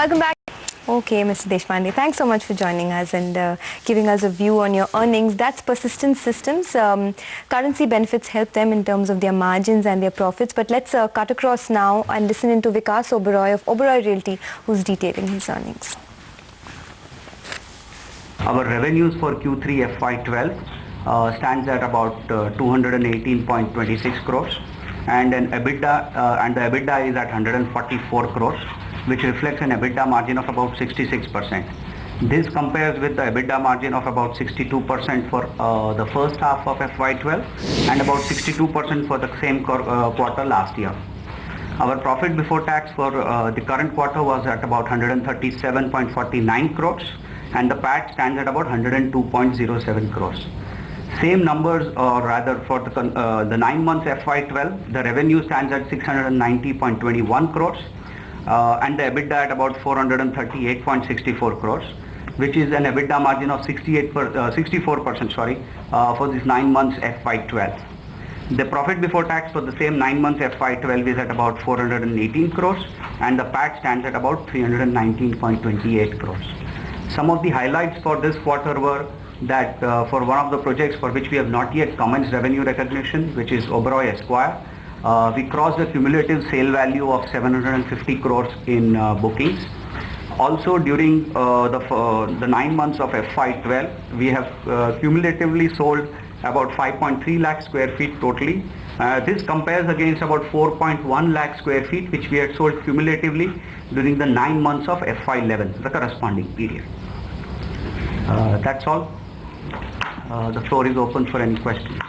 Welcome back. Okay, Mr. Deshpande, thanks so much for joining us and giving us a view on your earnings. That's Persistent Systems. Currency benefits help them in terms of their margins and their profits. But let's cut across now and listen into Vikas Oberoi of Oberoi Realty, who's detailing his earnings. Our revenues for Q3 FY12 stands at about 218.26 crores, and the EBITDA is at 144 crores, which reflects an EBITDA margin of about 66%. This compares with the EBITDA margin of about 62% for the first half of FY12 and about 62% for the same quarter last year. Our profit before tax for the current quarter was at about 137.49 crores, and the PAT stands at about 102.07 crores. Same numbers, or rather for the 9 months FY12, the revenue stands at 690.21 crores and the EBITDA at about 438.64 crores, which is an EBITDA margin of 64% for this 9 months FY12. The profit before tax for the same 9 months FY12 is at about 418 crores and the PAT stands at about 319.28 crores. Some of the highlights for this quarter were that for one of the projects for which we have not yet commenced revenue recognition, which is Oberoi Esquire, we crossed a cumulative sale value of 750 crores in bookings. Also during the 9 months of FY12, we have cumulatively sold about 5.3 lakh square feet totally. This compares against about 4.1 lakh square feet which we had sold cumulatively during the 9 months of FY11, the corresponding period. That's all. The floor is open for any questions.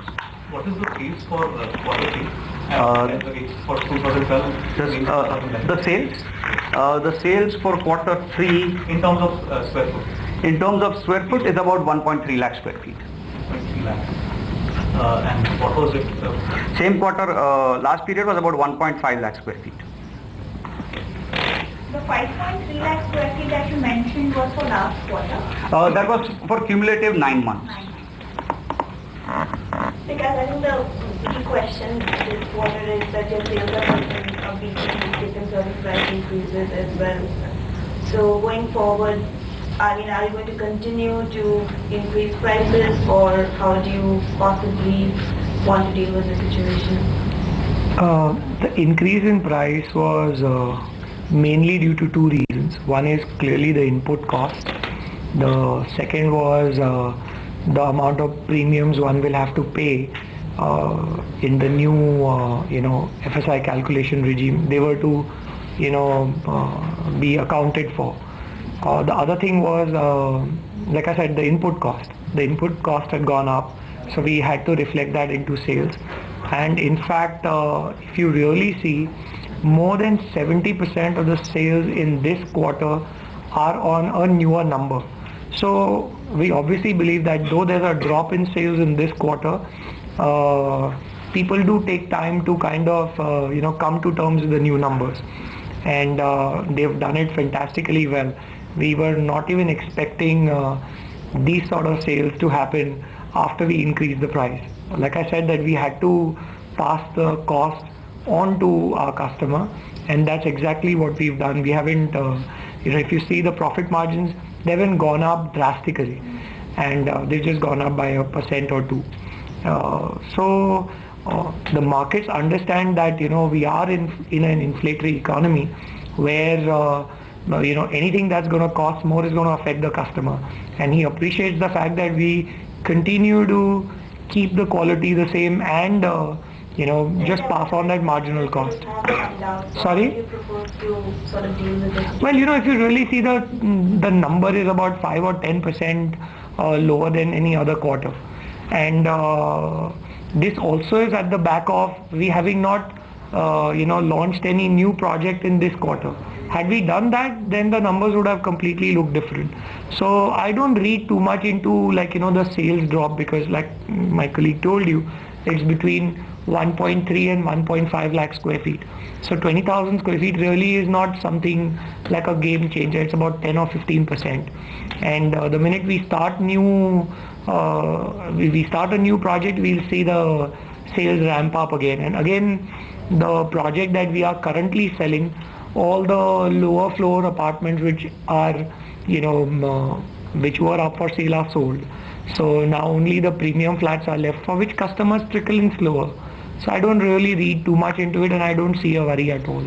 What is the sales for quarter 3 and for 2012? The sales for quarter 3 in terms of square foot. In terms of square foot is about 1.3 lakh square feet. 1.3 lakhs. And what was it? Same quarter last period was about 1.5 lakh square feet. The 5.3 lakh square feet that you mentioned was for last quarter? That was for cumulative 9 months. Because I think the key question this quarter is that your sales are beating certain price increases as well. So going forward, are you going to continue to increase prices, or how do you possibly want to deal with the situation? The increase in price was mainly due to two reasons. One is clearly the input cost. The second was the amount of premiums one will have to pay in the new FSI calculation regime. They were to be accounted for. The other thing was, like I said, the input cost. The input cost had gone up, so we had to reflect that into sales. And in fact, if you really see, more than 70% of the sales in this quarter are on a newer number. So we obviously believe that though there's a drop in sales in this quarter, people do take time to kind of come to terms with the new numbers, and they've done it fantastically well. We were not even expecting these sort of sales to happen after we increased the price. Like I said, that we had to pass the cost on to our customer, and that's exactly what we've done. We haven't, if you see the profit margins, they haven't gone up drastically, and they've just gone up by 1% or 2%. So the markets understand that we are in an inflationary economy where anything that's going to cost more is going to affect the customer, and he appreciates the fact that we continue to keep the quality the same and just pass on that marginal cost. Sorry? Well, if you really see the number is about 5 or 10% lower than any other quarter, and this also is at the back of we having not launched any new project in this quarter. Had we done that, then the numbers would have completely looked different. So I don't read too much into the sales drop, because like my colleague told you, it's between 1.3 and 1.5 lakh square feet. So 20,000 square feet really is not something like a game changer. It's about 10 or 15%. And the minute we start a new project, we'll see the sales ramp up again. And again, the project that we are currently selling all the lower floor apartments which are, which were up for sale are sold. So now only the premium flats are left, for which customers trickle in slower. So I don't really read too much into it, and I don't see a worry at all.